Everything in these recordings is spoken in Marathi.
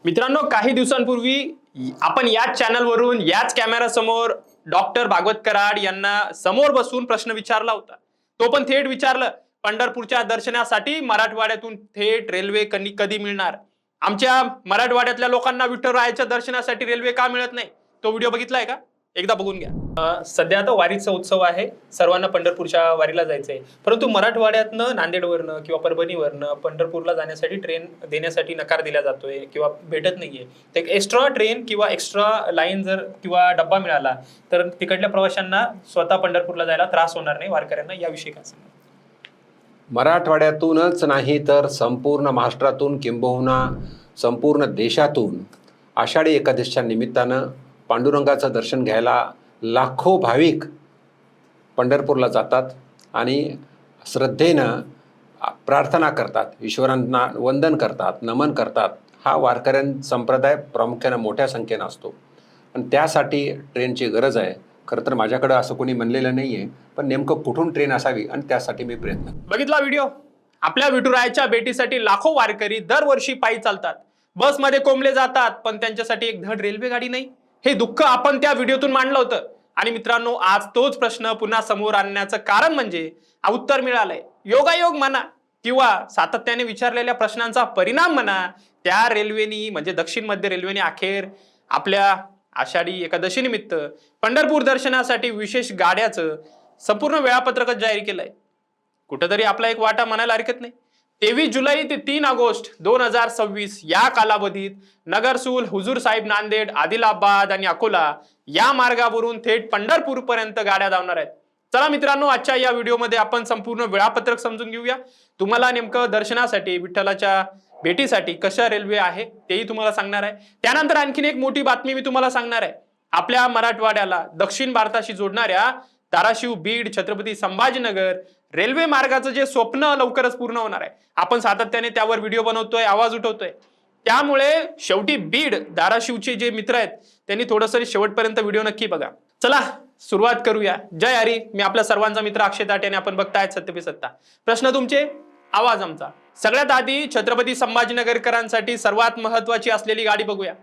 मित्रांनो, काही दिवसांपूर्वी आपण याच चॅनलवरून याच कॅमेरा समोर डॉक्टर भागवत कराड यांना समोर बसून प्रश्न विचारला होता। तो पण थेट विचारलं, पंढरपूरच्या दर्शनासाठी मराठवाड्यातून थेट रेल्वे कधी मिळणार? आमच्या मराठवाड्यातल्या लोकांना विठ्ठलरायाच्या दर्शनासाठी रेल्वे का मिळत नाही? तो व्हिडिओ बघितलाय का? एकदा बघून घ्या। सध्या आता वारीचा उत्सव आहे, सर्वांना पंढरपूरच्या वारीला जायचंय, परंतु मराठवाड्यातनं नांदेडवरनं किंवा परभणीवरनं पंढरपूरला जाण्यासाठी ट्रेन देण्यासाठी नकार दिला जातोय किंवा भेटत नाहीये। तर एक एक्स्ट्रा ट्रेन किंवा एक्स्ट्रा लाईन जर किंवा डब्बा मिळाला तर तिकडल्या प्रवाशांना स्वतः पंढरपूरला जायला त्रास होणार नाही। वारकऱ्यांना याविषयी काय सांगा? मराठवाड्यातूनच नाही तर संपूर्ण महाराष्ट्रातून किंबहुना संपूर्ण देशातून आषाढी एकादशीच्या निमित्तानं पांडुरंगाचं दर्शन घ्यायला लाखो भाविक पंढरपूरला जातात आणि श्रद्धेनं प्रार्थना करतात, ईश्वरांना वंदन करतात, नमन करतात। हा वारकऱ्यां संप्रदाय प्रामुख्यानं मोठ्या संख्येनं असतो आणि त्यासाठी ट्रेनची गरज आहे। खरं तर माझ्याकडे असं कोणी म्हणलेलं नाही आहे, पण नेमकं कुठून ट्रेन असावी आणि त्यासाठी मी प्रयत्न बघितला व्हिडिओ? आपल्या विठुरायाच्या भेटीसाठी लाखो वारकरी दरवर्षी पायी चालतात, बसमध्ये कोंबले जातात, पण त्यांच्यासाठी एक धड रेल्वे गाडी नाही। हे दुःख आपण त्या व्हिडिओतून मांडलं होतं आणि मित्रांनो, आज तोच प्रश्न पुन्हा समोर आणण्याचं कारण म्हणजे उत्तर मिळालंय। योगायोग म्हणा किंवा सातत्याने विचारलेल्या प्रश्नांचा परिणाम म्हणा, त्या रेल्वेनी म्हणजे दक्षिण मध्य रेल्वेने अखेर आपल्या आषाढी एकादशी निमित्त पंढरपूर दर्शनासाठी विशेष गाड्याचं संपूर्ण वेळापत्रकच जाहीर केलंय। कुठेतरी आपला एक वाटा म्हणायला हरकत नाही। 23 जुलै ते 3 ऑगस्ट 2026 या कालावधीत नगरसूल, हुजूर साहेब, नांदेड, आदिलाबाद आणि अकोला या मार्गावरून थेट पंढरपूर पर्यंत गाड्या धावणार आहेत। चला मित्रांनो, आजच्या या व्हिडिओमध्ये आपण संपूर्ण वेळापत्रक समजून घेऊया। तुम्हाला नेमकं दर्शनासाठी विठ्ठलाच्या भेटीसाठी कशा रेल्वे आहे तेही तुम्हाला सांगणार आहे। त्यानंतर आणखीन एक मोठी बातमी मी तुम्हाला सांगणार आहे। आपल्या मराठवाड्याला दक्षिण भारताशी जोडणाऱ्या धाराशिव, बीड, छत्रपती संभाजीनगर रेल्वे मार्गाचं जे स्वप्न लवकरच पूर्ण होणार आहे। आपण सातत्याने त्यावर व्हिडिओ बनवतोय, आवाज उठवतोय। त्यामुळे शेवटी बीड, धाराशिवचे जे मित्र आहेत त्यांनी थोडंसं शेवटपर्यंत व्हिडिओ नक्की बघा। चला सुरुवात करूया। जय हरी, मी आपल्या सर्वांचा मित्र अक्षय ताटे आणि आपण बघतायत सत्य पे सत्ता। प्रश्न तुमचे, आवाज आमचा। सगळ्यात आधी छत्रपती संभाजीनगरकरांसाठी सर्वात महत्वाची असलेली गाडी बघूया,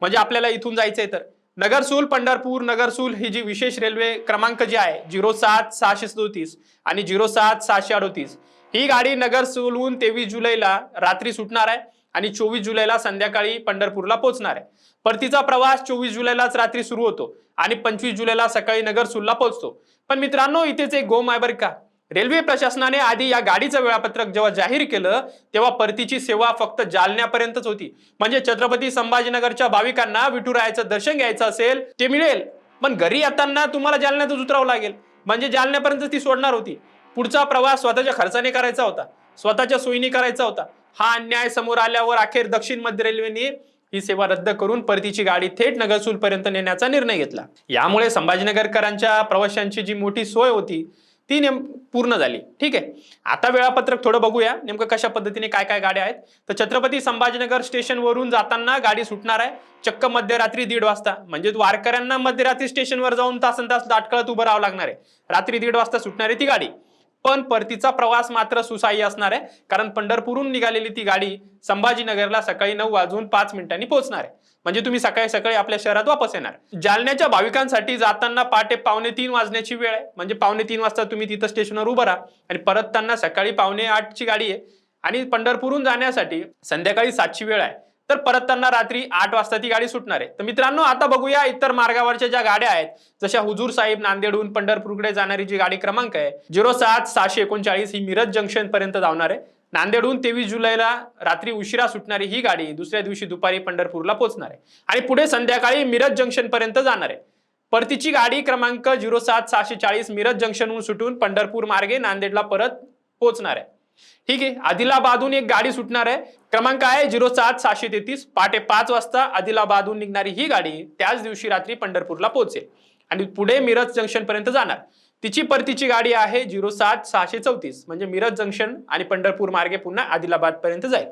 म्हणजे आपल्याला इथून जायचंय तर नगरसूल पंढरपूर। नगरसूल ही जी विशेष रेल्वे क्रमांक जी आहे 07-637 आणि 07-638 ही गाडी नगरसूलहून 23 जुलैला रात्री सुटणार आहे आणि 24 जुलैला संध्याकाळी पंढरपूरला पोहोचणार आहे। परतीचा प्रवास 24 जुलैलाच रात्री सुरू होतो आणि 25 जुलैला सकाळी नगरसूलला पोहोचतो। पण मित्रांनो, इथेच एक गोम आहे बरं का। रेल्वे प्रशासनाने आधी या गाडीचं वेळापत्रक जेव्हा जाहीर केलं तेव्हा परतीची सेवा फक्त जालन्यापर्यंतच होती। म्हणजे छत्रपती संभाजीनगरच्या भाविकांना विठुरायाचं दर्शन घ्यायचं असेल ते मिळेल, पण घरी येताना तुम्हाला जालन्यातच उतरावं लागेल, म्हणजे जालन्यापर्यंत ती सोडणार होती। पुढचा प्रवास स्वतःच्या खर्चाने करायचा होता, स्वतःच्या सोयीने करायचा होता। हा अन्याय समोर आल्यावर अखेर दक्षिण मध्य रेल्वेने ही सेवा रद्द करून परतीची गाडी थेट नगरसूल पर्यंत नेण्याचा निर्णय घेतला। यामुळे संभाजीनगरकरांच्या प्रवाशांची जी मोठी सोय होती ती पूर्ण झाली। ठीक आहे, आता वेळापत्रक थोडं बघूया नेमकं कशा पद्धतीने काय काय गाड्या आहेत। तर छत्रपती संभाजीनगर स्टेशन वरून जाताना गाडी सुटणार आहे चक्क मध्यरात्री 1:30 वाजता। म्हणजे वारकऱ्यांना मध्यरात्री स्टेशनवर जाऊन तासन तास दाटकळत उभं राहावं लागणार आहे। रात्री 1:30 वाजता सुटणार आहे ती गाडी, पण परतीचा प्रवास मात्र सुसाह्य असणार आहे, कारण पंढरपूरहून निघालेली ती गाडी संभाजीनगरला सकाळी 9:05 पोहोचणार आहे। म्हणजे तुम्ही सकाळी सकाळी आपल्या शहरात वापस येणार। जालन्याच्या भाविकांसाठी जाताना पहाटे 2:45 वाजण्याची वेळ आहे, म्हणजे 2:45 वाजता तुम्ही तिथं स्टेशनवर उभं राहा आणि परतताना सकाळी 7:45ची गाडी आहे आणि पंढरपूरहून जाण्यासाठी संध्याकाळी 7ची वेळ आहे, तर परतताना रात्री 8 वाजता ती गाडी सुटणार आहे। तर मित्रांनो, आता बघूया इतर मार्गावरच्या ज्या गाड्या आहेत, जशा हुजूर साहेब, नांदेडहून पंढरपूरकडे जाणारी जी गाडी क्रमांक आहे 07-639 ही मिरज जंक्शन पर्यंत धावणार आहे। नांदेडहून 23 जुलैला रात्री उशिरा सुटणारी ही गाडी दुसऱ्या दिवशी दुपारी पंढरपूरला पोहोचणार आहे आणि पुढे संध्याकाळी मिरज जंक्शन पर्यंत जाणार आहे। परतीची गाडी क्रमांक 07-640 मिरज जंक्शनहून सुटून पंढरपूर मार्गे नांदेडला परत पोहोचणार आहे। ठीक आहे, आदिलाबादहून एक गाडी सुटणार आहे, क्रमांक आहे 07-633। पहाटे 5 वाजता आदिलाबादहून निघणारी ही गाडी त्याच दिवशी रात्री पंढरपूरला पोहोचेल आणि पुढे मिरज जंक्शन पर्यंत जाणार। तिची परतीची गाडी आहे 07-634, म्हणजे मिरज जंक्शन आणि पंढरपूर मार्गे पुन्हा आदिलाबाद पर्यंत जाईल।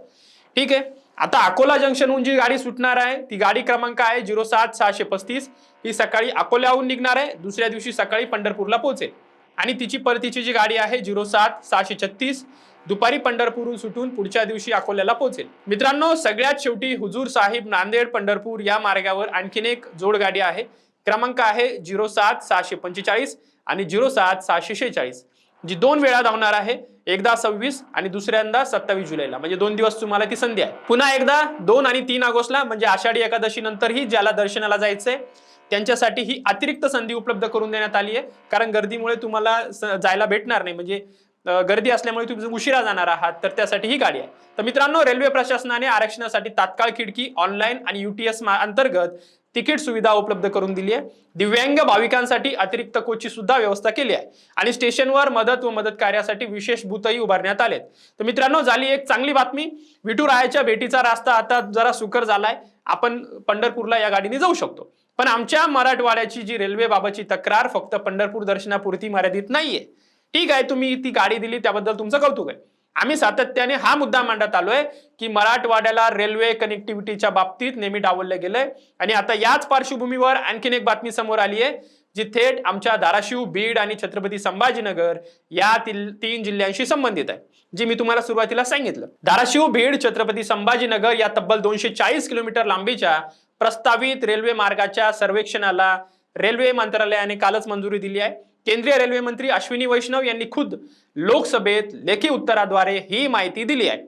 ठीक आहे, आता अकोला जंक्शनहून जी गाडी सुटणार आहे ती गाडी क्रमांक आहे 07-635। ही सकाळी अकोल्याहून निघणार आहे, दुसऱ्या दिवशी सकाळी पंढरपूरला पोहोचेल आणि तिची परतीची जी गाडी आहे 07-636। दुपारी पंढरपूरहून सुटून पुढच्या दिवशी अकोल्याला पोहोचेल. मित्रांनो, सगळ्यात शेवटी हुजूर साहिब नांदेड पंढरपूर या मार्गावर आणखीन एक जोडगाडी आहे. क्रमांक आहे 07-645 आणि 07-646, जी 2 वेळा धावणार आहे. एकदा 26 आणि दुसऱ्यांदा 27 जुलैला, म्हणजे 2 दिवस तुम्हाला ती संधी आहे. पुन्हा एकदा 2 आणि 3 ऑगस्टला म्हणजे आषाढी एकादशी नंतरही ज्याला दर्शनाला जायचंय त्यांच्यासाठी ही अतिरिक्त संधी उपलब्ध करून देण्यात आली आहे. कारण गर्दीमुळे तुम्हाला जायला भेटणार नाही, म्हणजे गर्दी असल्यामुळे तुम्ही उशिरा जाणार आहात, तर त्यासाठी ही गाडी आहे. तर मित्रांनो, रेल्वे प्रशासनाने आरक्षणासाठी तात्काळ खिडकी, ऑनलाईन आणि UTS अंतर्गत तिकीट सुविधा उपलब्ध करून दिली आहे. दिव्यांग भाविकांसाठी अतिरिक्त कोचची सुद्धा व्यवस्था केली आहे आणि स्टेशनवर मदत व मदत कार्यासाठी विशेष बूथही उभारण्यात आलेत. तर मित्रांनो, झाली एक चांगली बातमी. विठुरायाच्या भेटीचा रास्ता आता जरा सुकर झालाय. आपण पंढरपूरला या गाडीने जाऊ शकतो. पण आमच्या मराठवाड्याची जी रेल्वे बाबतची तक्रार फक्त पंढरपूर दर्शनापुरती मर्यादित नाहीये. ठीक आहे, तुम्ही ती गाडी दिली त्याबद्दल तुमचं कौतुक आहे. आम्ही सातत्याने हा मुद्दा मांडत आलोय की मराठवाड्याला रेल्वे कनेक्टिव्हिटीच्या बाबतीत नेहमी डावललं गेलंय आणि आता याच पार्श्वभूमीवर आणखीन एक बातमी समोर आली आहे, जी थेट आमच्या धाराशिव, बीड आणि छत्रपती संभाजीनगर या 3 जिल्ह्यांशी संबंधित आहे, जी मी तुम्हाला सुरुवातीला सांगितलं. धाराशिव, बीड, छत्रपती संभाजीनगर या तब्बल 240 किलोमीटर लांबीच्या प्रस्तावित रेल्वे मार्गाच्या सर्वेक्षणाला रेल्वे मंत्रालयाने कालच मंजुरी दिली आहे. केंद्रीय रेल्वे मंत्री अश्विनी वैष्णव यांनी खुद लोकसभेत लेखी उत्तराद्वारे ही माहिती दिली आहे.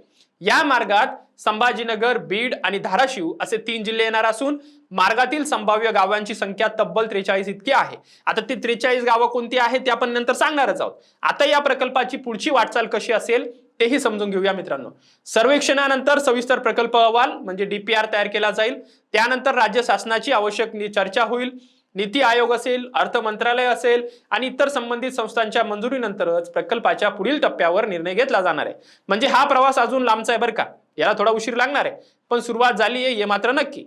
या मार्गात संभाजीनगर, बीड आणि धाराशिव असे 3 जिल्हे येणार असून मार्गातील संभाव्य गावांची संख्या तब्बल 43 इतकी आहे. आता ती 43 गावं कोणती आहेत ते आपण नंतर सांगणारच आहोत. आता या प्रकल्पाची पुढची वाटचाल कशी असेल तेही समजून घेऊया मित्रांनो. सर्वेक्षणानंतर सविस्तर प्रकल्प अहवाल म्हणजे DPR तयार केला जाईल. त्यानंतर राज्य शासनाची आवश्यक चर्चा होईल. नीती आयोग असेल, अर्थ मंत्रालय असेल आणि इतर संबंधित संस्थांच्या मंजुरीनंतरच प्रकल्पाच्या पुढील टप्प्यावर निर्णय घेतला जाणार आहे. म्हणजे हा प्रवास अजून लांबचा आहे बरं का, याला थोडा उशीर लागणार आहे, पण सुरुवात झाली आहे हे मात्र नक्की.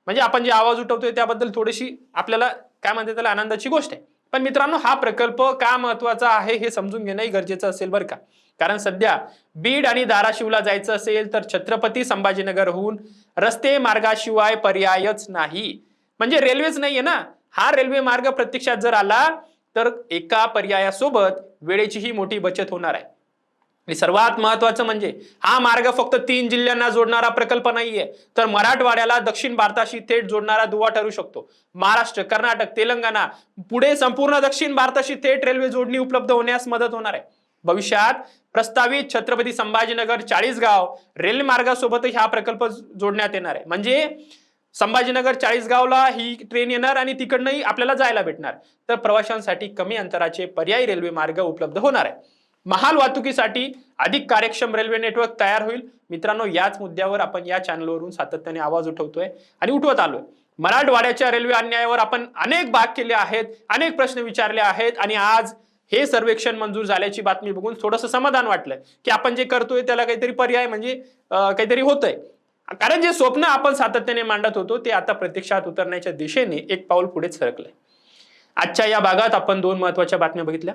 म्हणजे आपण जे आवाज उठवतोय त्याबद्दल थोडीशी आपल्याला काय म्हणते त्याला आनंदाची गोष्ट आहे. पण मित्रांनो, हा प्रकल्प का महत्वाचा आहे हे समजून घेणंही गरजेचं असेल बरं का. कारण सध्या बीड आणि धाराशिवला जायचं असेल तर छत्रपती संभाजीनगरहून रस्ते मार्गाशिवाय पर्यायच नाही. म्हणजे रेल्वेच नाहीये ना. हा रेल्वे मार्ग प्रत्यक्षात जर आला तर एका पर्यायासोबत वेळेचीही मोठी बचत होणार आहे. आणि सर्वात महत्वाचं म्हणजे हा मार्ग फक्त 3 जिल्ह्यांना जोडणारा प्रकल्प नाहीये, तर मराठवाड्याला दक्षिण भारताशी थेट जोडणारा दुवा ठरू शकतो. महाराष्ट्र, कर्नाटक, तेलंगणा पुढे संपूर्ण दक्षिण भारताशी थेट रेल्वे जोडणी उपलब्ध होण्यास मदत होणार आहे. भविष्यात प्रस्तावित छत्रपती संभाजीनगर 40 गाव रेल्वे मार्गासोबतही हा प्रकल्प जोडण्यात येणार आहे. म्हणजे संभाजीनगर 40 गावला ही ट्रेन येणार आणि तिकडनंही आपल्याला जायला भेटणार. तर प्रवाशांसाठी कमी अंतराचे पर्यायी रेल्वे मार्ग उपलब्ध होणार आहे. महाल वाहतुकीसाठी अधिक कार्यक्षम रेल्वे नेटवर्क तयार होईल. मित्रांनो, याच मुद्द्यावर आपण या चॅनलवरून सातत्याने आवाज उठवतोय आणि उठवत आलोय. मराठवाड्याच्या रेल्वे अन्यायावर आपण अनेक भाग केले आहेत, अनेक प्रश्न विचारले आहेत आणि आज हे सर्वेक्षण मंजूर झाल्याची बातमी बघून थोडंसं समाधान वाटलंय की आपण जे करतोय त्याला काहीतरी पर्याय म्हणजे काहीतरी होतंय. कारण जे स्वप्न आपण सातत्याने मांडत होतो ते आता प्रत्यक्षात उतरण्याच्या दिशेने एक पाऊल पुढे सरकलंय. आजच्या या भागात आपण 2 महत्वाच्या बातम्या बघितल्या.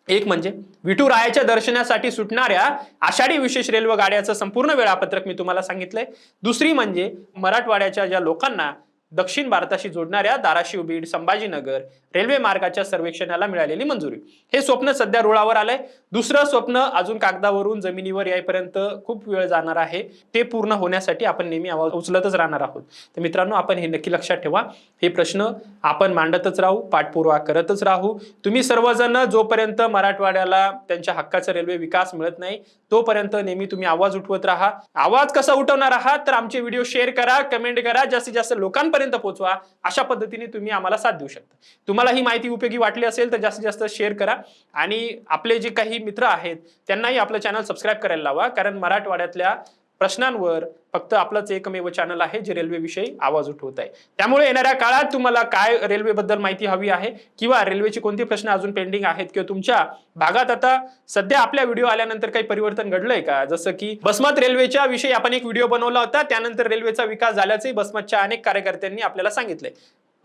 एक म्हणजे विठुरायाच्या दर्शनासाठी सुटणाऱ्या आषाढी विशेष रेल्वे गाड्याचं संपूर्ण वेळापत्रक मी तुम्हाला सांगितलंय. दुसरी म्हणजे मराठवाड्याच्या ज्या लोकांना दक्षिण भारताशी जोडणाऱ्या धाराशिव, बीड, संभाजीनगर रेल्वे मार्गाच्या सर्वेक्षणाला मिळालेली मंजुरी. हे स्वप्न सध्या रुळावर आलंय. दुसरं स्वप्न अजून कागदावरून जमिनीवर यायपर्यंत खूप वेळ जाणार आहे. ते पूर्ण होण्यासाठी आपण नेहमी आवाज उचलतच राहणार आहोत. तर मित्रांनो, आपण हे नक्की लक्षात ठेवा. हे प्रश्न आपण मांडतच राहू, पाठपुरावा करतच राहू. तुम्ही सर्वजण जोपर्यंत मराठवाड्याला त्यांच्या हक्काचा रेल्वे विकास मिळत नाही तोपर्यंत नेहमी तुम्ही आवाज उठवत राहा. आवाज कसा उठवणार आहात तर आमचे व्हिडिओ शेअर करा, कमेंट करा, जास्तीत जास्त लोकांपर्यंत पोहोचवा. अशा पद्धतीने तुम्ही आम्हाला साथ देऊ शकता. तुम्हाला ही माहिती उपयोगी वाटली असेल तर जास्तीत जास्त शेअर करा आणि आपले जे काही मित्र आहेत त्यांनाही आपलं चॅनल सबस्क्राईब करायला लावा. कारण मराठवाड्यातल्या प्रश्नांवर फक्त आपलंच एकमेव चॅनल आहे जे रेल्वे विषयी आवाज उठवत आहे. त्यामुळे येणाऱ्या काळात तुम्हाला काय रेल्वे बद्दल माहिती हवी आहे किंवा रेल्वेचे कोणते प्रश्न अजून पेंडिंग आहेत किंवा तुमच्या भागात आता सध्या आपल्या व्हिडिओ आल्यानंतर काही परिवर्तन घडलंय का, जसं की बसमत रेल्वेच्या विषयी आपण एक व्हिडिओ बनवला होता, त्यानंतर रेल्वेचा विकास झाल्याचे बसमतच्या अनेक कार्यकर्त्यांनी आपल्याला सांगितलंय.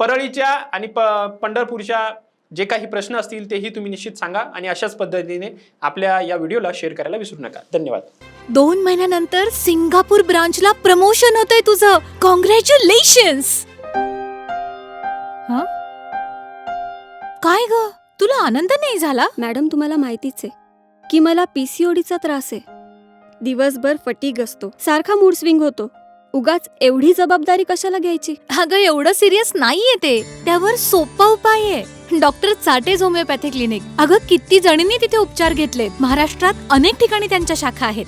परळीच्या आणि पंढरपूरच्या जे काही प्रश्न असतील तेही तुम्ही निश्चित सांगा आणि अशाच पद्धतीने आपल्या या व्हिडिओला शेअर करायला विसरू नका. धन्यवाद. 2 महिन्यानंतर सिंगापूर ब्रांचला प्रमोशन होतंय तुझं. कॉंग्रॅच्युलेशन्स. काय ग, तुला आनंद नाही झाला? मॅडम, तुम्हाला माहितीच आहे की मला पीसीओडीचा त्रास आहे. दिवसभर फटीग असतो, सारखा मूड स्विंग होतो. उगाच एवढी जबाबदारी कशाला घ्यायची? अगं एवढं सिरियस नाहीये ते. त्यावर सोपा उपाय आहे. Doctor Chate's homeopathy clinic. अगं किती जणींनी तिथे उपचार घेतलेत. महाराष्ट्रात अनेक ठिकाणी त्यांच्या शाखा आहेत.